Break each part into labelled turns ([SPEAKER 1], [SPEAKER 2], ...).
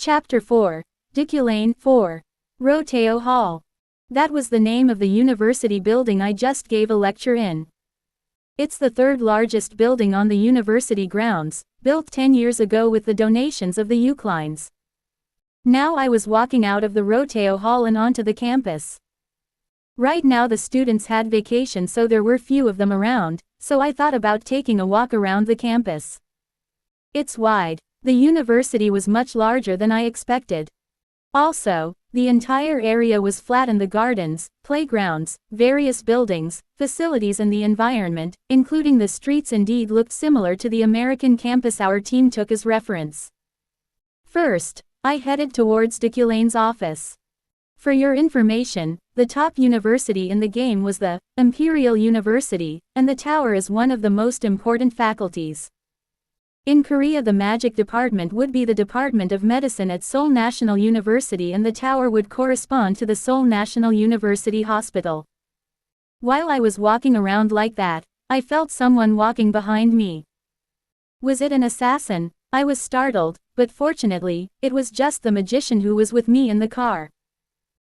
[SPEAKER 1] Chapter 4. Diculane 4. Roteo Hall. That was the name of the university building I just gave a lecture in. It's the third largest building on the university grounds, built 10 years ago with the donations of the Uclines. Now I was walking out of the Roteo Hall and onto the campus. Right now the students had vacation, so there were few of them around, so I thought about taking a walk around the campus. It's wide. The university was much larger than I expected. Also, the entire area was flat and the gardens, playgrounds, various buildings, facilities and the environment, including the streets, indeed looked similar to the American campus our team took as reference. First, I headed towards Diculane's office. For your information, the top university in the game was the Imperial University, and the tower is one of the most important faculties. In Korea, the magic department would be the Department of Medicine at Seoul National University, and the tower would correspond to the Seoul National University Hospital. While I was walking around like that, I felt someone walking behind me. Was it an assassin? I was startled, but fortunately, it was just the magician who was with me in the car.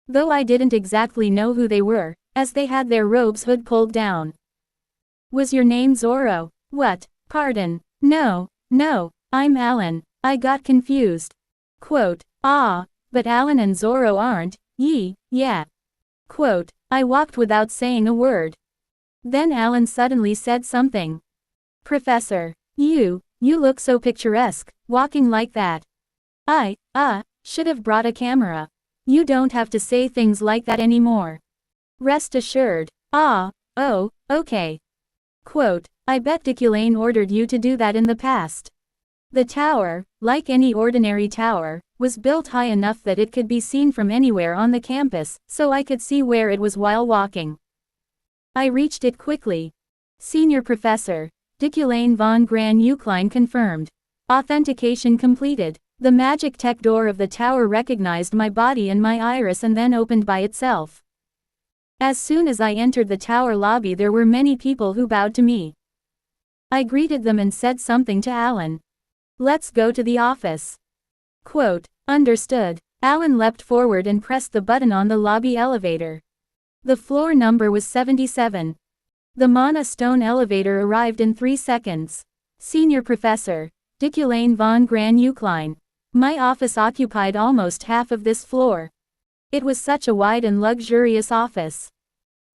[SPEAKER 1] Though I didn't exactly know who they were, as they had their robes hood pulled down. Was your name Zorro? What? Pardon. No, I'm Alan. I got confused. Quote, but Alan and Zorro aren't, yeah. Quote, I walked without saying a word. Then Alan suddenly said something. Professor, you look so picturesque, walking like that. I should have brought a camera. You don't have to say things like that anymore. Rest assured. Oh, okay. Quote, I bet Diculane ordered you to do that in the past. The tower, like any ordinary tower, was built high enough that it could be seen from anywhere on the campus, so I could see where it was while walking. I reached it quickly. Senior Professor, Diculane von Gran Ucline confirmed. Authentication completed. The magic tech door of the tower recognized my body and my iris and then opened by itself. As soon as I entered the tower lobby, there were many people who bowed to me. I greeted them and said something to Alan. Let's go to the office. Quote, understood. Alan leapt forward and pressed the button on the lobby elevator. The floor number was 77. The Mana stone elevator arrived in 3 seconds. Senior Professor, Diculane von Gran Ucline. My office occupied almost half of this floor. It was such a wide and luxurious office.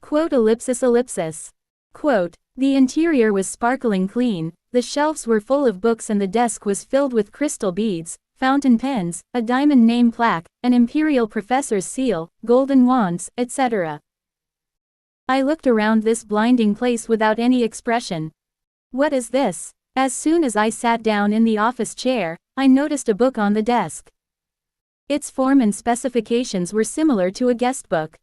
[SPEAKER 1] Quote, ellipsis. Quote, the interior was sparkling clean, the shelves were full of books and the desk was filled with crystal beads, fountain pens, a diamond name plaque, an imperial professor's seal, golden wands, etc. I looked around this blinding place without any expression. What is this? As soon as I sat down in the office chair, I noticed a book on the desk. Its form and specifications were similar to a guest book.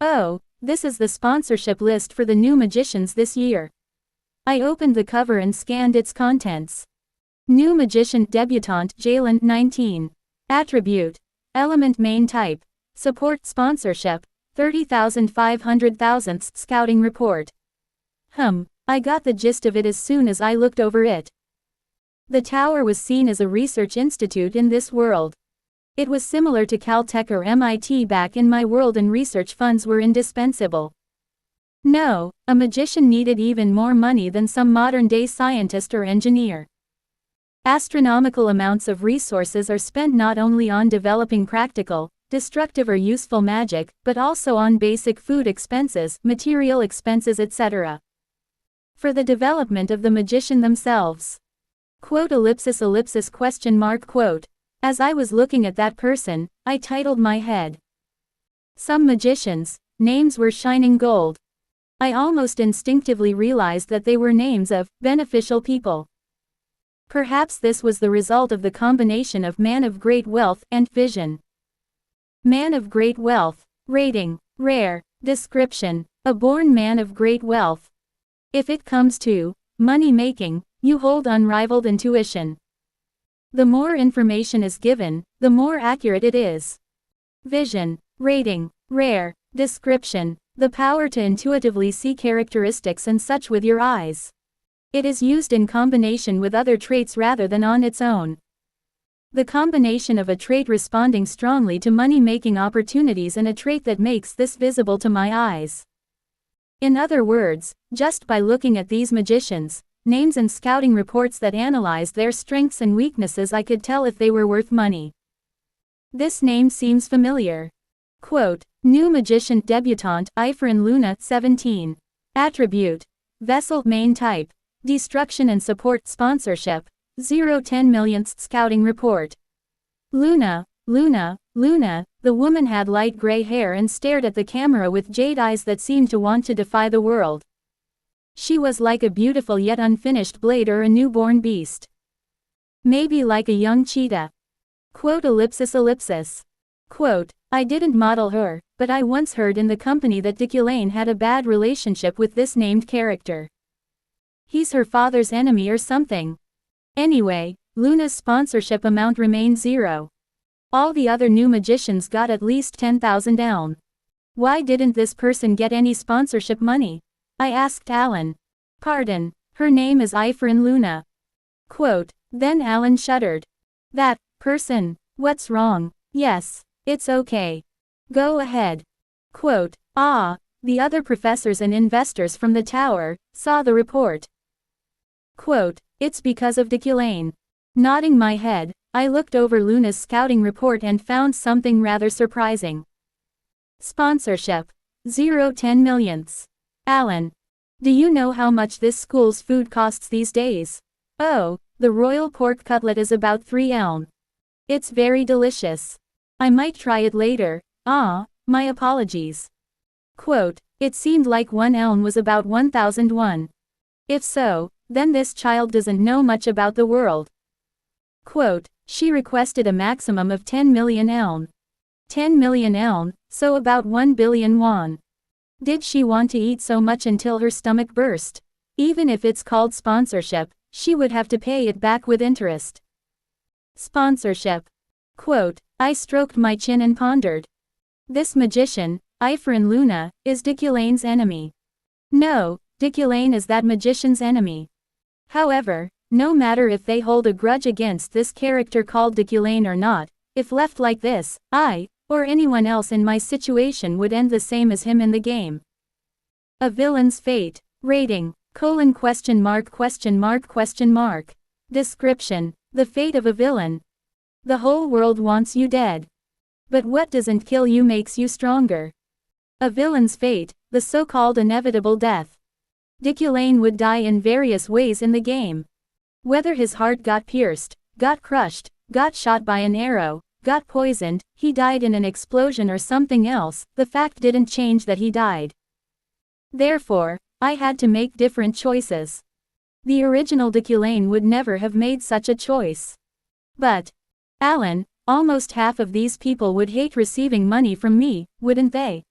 [SPEAKER 1] Oh, this is the sponsorship list for the new magicians this year. I opened the cover and scanned its contents. New magician debutante Jalen 19. Attribute. Element main type. Support sponsorship. 30,500,000th scouting report. I got the gist of it as soon as I looked over it. The tower was seen as a research institute in this world. It was similar to Caltech or MIT back in my world, and research funds were indispensable. No, a magician needed even more money than some modern-day scientist or engineer. Astronomical amounts of resources are spent not only on developing practical, destructive or useful magic, but also on basic food expenses, material expenses, etc. For the development of the magician themselves. Quote, ellipsis question mark quote. As I was looking at that person, I titled my head. Some magicians' names were shining gold. I almost instinctively realized that they were names of beneficial people. Perhaps this was the result of the combination of man of great wealth and vision. Man of great wealth. Rating. Rare. Description. A born man of great wealth. If it comes to money making, you hold unrivaled intuition. The more information is given, the more accurate it is. Vision. Rating. Rare. Description. The power to intuitively see characteristics and such with your eyes. It is used in combination with other traits rather than on its own. The combination of a trait responding strongly to money-making opportunities and a trait that makes this visible to my eyes. In other words, just by looking at these magicians' names and scouting reports that analyzed their strengths and weaknesses, I could tell if they were worth money. This name seems familiar. Quote, New magician debutante, Ifrin Luna, 17. Attribute: Vessel, main type. Destruction and support, sponsorship. 0-10 millionth scouting report. Luna, the woman had light gray hair and stared at the camera with jade eyes that seemed to want to defy the world. She was like a beautiful yet unfinished blade or a newborn beast. Maybe like a young cheetah. Quote, ellipsis. Quote, I didn't model her, but I once heard in the company that Diculane had a bad relationship with this named character. He's her father's enemy or something. Anyway, Luna's sponsorship amount remained 0. All the other new magicians got at least 10,000 elm. Why didn't this person get any sponsorship money? I asked Alan. Pardon, her name is Ifrin Luna. Quote, then Alan shuddered. That person, what's wrong? Yes, it's okay. Go ahead. Quote, the other professors and investors from the tower saw the report. Quote, it's because of Diculane. Nodding my head, I looked over Luna's scouting report and found something rather surprising. Sponsorship. 0-10 millionths. Alan. Do you know how much this school's food costs these days? Oh, the royal pork cutlet is about 3 elm. It's very delicious. I might try it later. My apologies. Quote, it seemed like 1 elm was about 1,001. If so, then this child doesn't know much about the world. Quote, she requested a maximum of 10 million elm. 10 million elm, so about 1 billion won. Did she want to eat so much until her stomach burst? Even if it's called sponsorship, she would have to pay it back with interest. Sponsorship. Quote, I stroked my chin and pondered. This magician, Ifrin Luna, is Diculane's enemy. No, Diculane is that magician's enemy. However, no matter if they hold a grudge against this character called Diculane or not, if left like this, I, or anyone else in my situation would end the same as him in the game. A villain's fate. Rating: : Description: the fate of a villain. The whole world wants you dead. But what doesn't kill you makes you stronger. A villain's fate, the so-called inevitable death. Diculane would die in various ways in the game. Whether his heart got pierced, got crushed, got shot by an arrow, got poisoned, he died in an explosion or something else, the fact didn't change that he died. Therefore, I had to make different choices. The original Diculane would never have made such a choice. But, Alan, almost half of these people would hate receiving money from me, wouldn't they?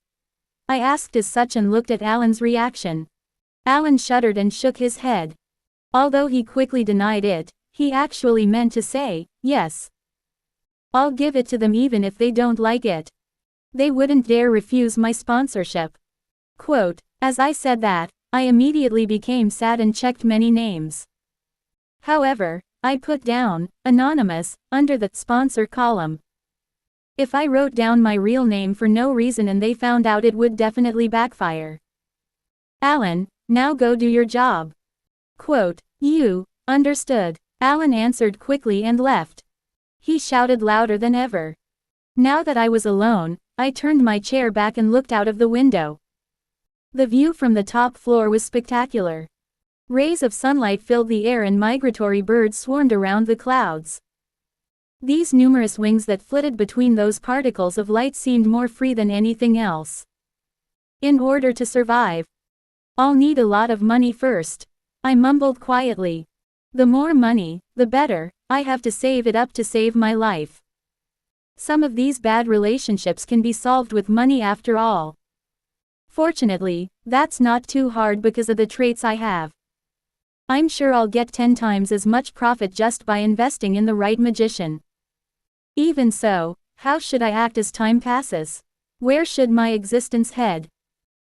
[SPEAKER 1] I asked as such and looked at Alan's reaction. Alan shuddered and shook his head. Although he quickly denied it, he actually meant to say, yes. I'll give it to them even if they don't like it. They wouldn't dare refuse my sponsorship. Quote, as I said that, I immediately became sad and checked many names. However, I put down, anonymous, under the sponsor column. If I wrote down my real name for no reason and they found out, it would definitely backfire. Alan, now go do your job. Quote, you, understood. Alan answered quickly and left. He shouted louder than ever. Now that I was alone, I turned my chair back and looked out of the window. The view from the top floor was spectacular. Rays of sunlight filled the air and migratory birds swarmed around the clouds. These numerous wings that flitted between those particles of light seemed more free than anything else. In order to survive, I'll need a lot of money first, I mumbled quietly. The more money, the better. I have to save it up to save my life. Some of these bad relationships can be solved with money after all. Fortunately, that's not too hard because of the traits I have. I'm sure I'll get 10 times as much profit just by investing in the right magician. Even so, how should I act as time passes? Where should my existence head?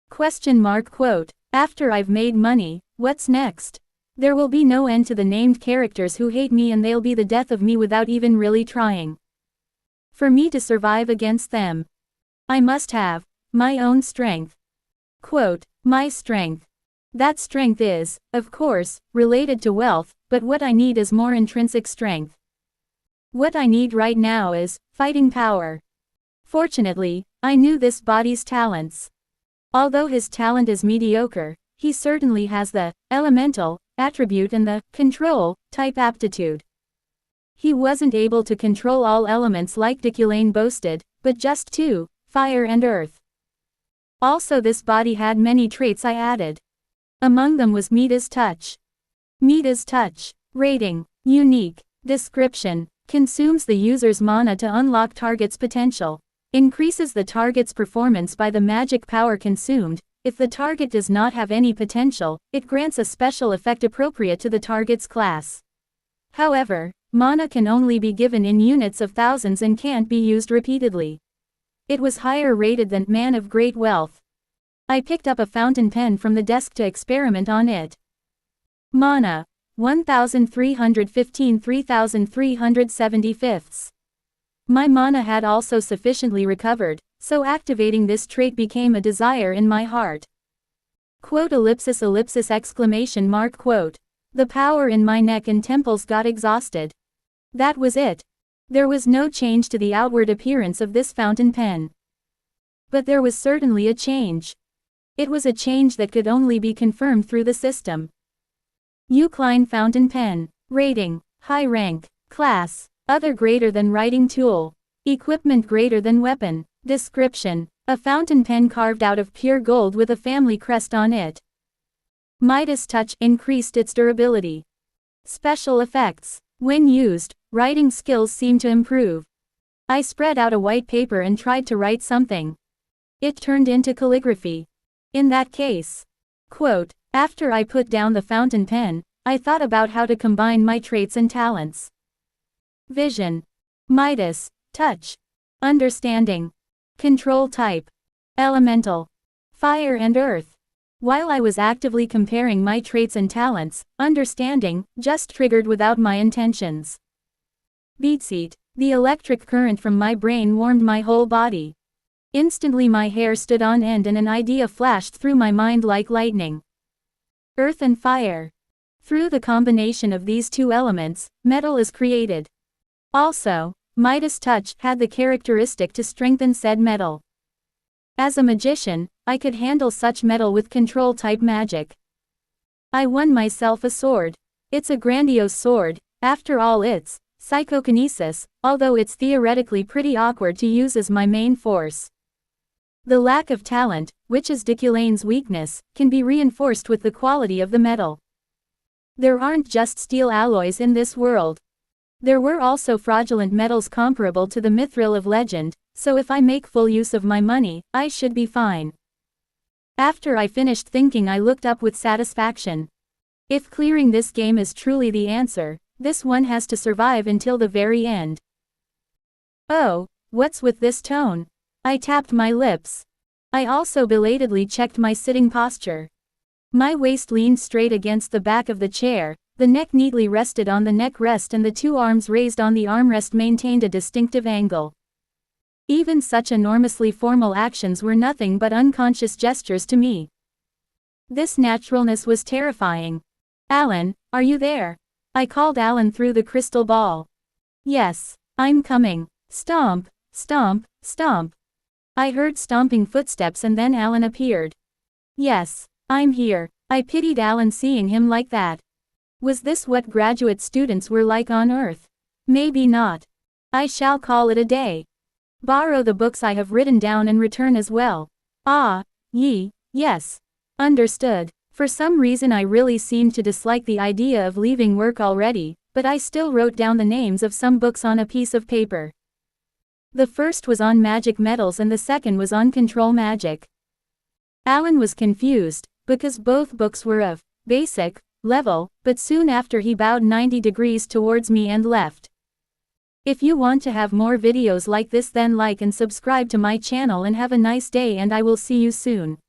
[SPEAKER 1] Quote, after I've made money, what's next? There will be no end to the named characters who hate me, and they'll be the death of me without even really trying. For me to survive against them, I must have my own strength. Quote, my strength. That strength is, of course, related to wealth, but what I need is more intrinsic strength. What I need right now is fighting power. Fortunately, I knew this body's talents. Although his talent is mediocre, he certainly has the elemental attribute and the control type aptitude. He wasn't able to control all elements like Diculane boasted, but just two, fire and earth. Also, this body had many traits I added. Among them was Midas touch. Midas touch. Rating. Unique. Description. Consumes the user's mana to unlock target's potential. Increases the target's performance by the magic power consumed. If the target does not have any potential, it grants a special effect appropriate to the target's class. However, mana can only be given in units of thousands and can't be used repeatedly. It was higher rated than Man of Great Wealth. I picked up a fountain pen from the desk to experiment on it. Mana. 1315 3375. My mana had also sufficiently recovered, so activating this trait became a desire in my heart. Quote ellipsis ellipsis exclamation mark quote. The power in my neck and temples got exhausted. That was it. There was no change to the outward appearance of this fountain pen. But there was certainly a change. It was a change that could only be confirmed through the system. Klein fountain pen. Rating. High rank. Class. Other greater than writing tool. Equipment greater than weapon. Description. A fountain pen carved out of pure gold with a family crest on it. Midas touch increased its durability. Special effects. When used, writing skills seem to improve. I spread out a white paper and tried to write something. It turned into calligraphy. In that case. Quote, after I put down the fountain pen, I thought about how to combine my traits and talents. Vision. Midas. Touch. Understanding. Control type. Elemental. Fire and earth. While I was actively comparing my traits and talents, understanding just triggered without my intentions. Beatseat. The electric current from my brain warmed my whole body. Instantly my hair stood on end and an idea flashed through my mind like lightning. Earth and fire. Through the combination of these two elements, metal is created. Also, Midas touch had the characteristic to strengthen said metal. As a magician, I could handle such metal with control-type magic. I won myself a sword. It's a grandiose sword, after all it's psychokinesis, although it's theoretically pretty awkward to use as my main force. The lack of talent, which is Diculane's weakness, can be reinforced with the quality of the metal. There aren't just steel alloys in this world. There were also fraudulent metals comparable to the mithril of legend, so if I make full use of my money, I should be fine. After I finished thinking, I looked up with satisfaction. If clearing this game is truly the answer, this one has to survive until the very end. Oh, what's with this tone? I tapped my lips. I also belatedly checked my sitting posture. My waist leaned straight against the back of the chair, the neck neatly rested on the neck rest and the two arms raised on the armrest maintained a distinctive angle. Even such enormously formal actions were nothing but unconscious gestures to me. This naturalness was terrifying. Alan, are you there? I called Alan through the crystal ball. Yes, I'm coming. Stomp, stomp, stomp. I heard stomping footsteps and then Alan appeared. Yes, I'm here. I pitied Alan seeing him like that. Was this what graduate students were like on Earth? Maybe not. I shall call it a day. Borrow the books I have written down and return as well. Yes. Understood. For some reason I really seemed to dislike the idea of leaving work already, but I still wrote down the names of some books on a piece of paper. The first was on magic metals and the second was on control magic. Alan was confused, because both books were of basic level, but soon after he bowed 90 degrees towards me and left. If you want to have more videos like this, then like and subscribe to my channel and have a nice day, and I will see you soon.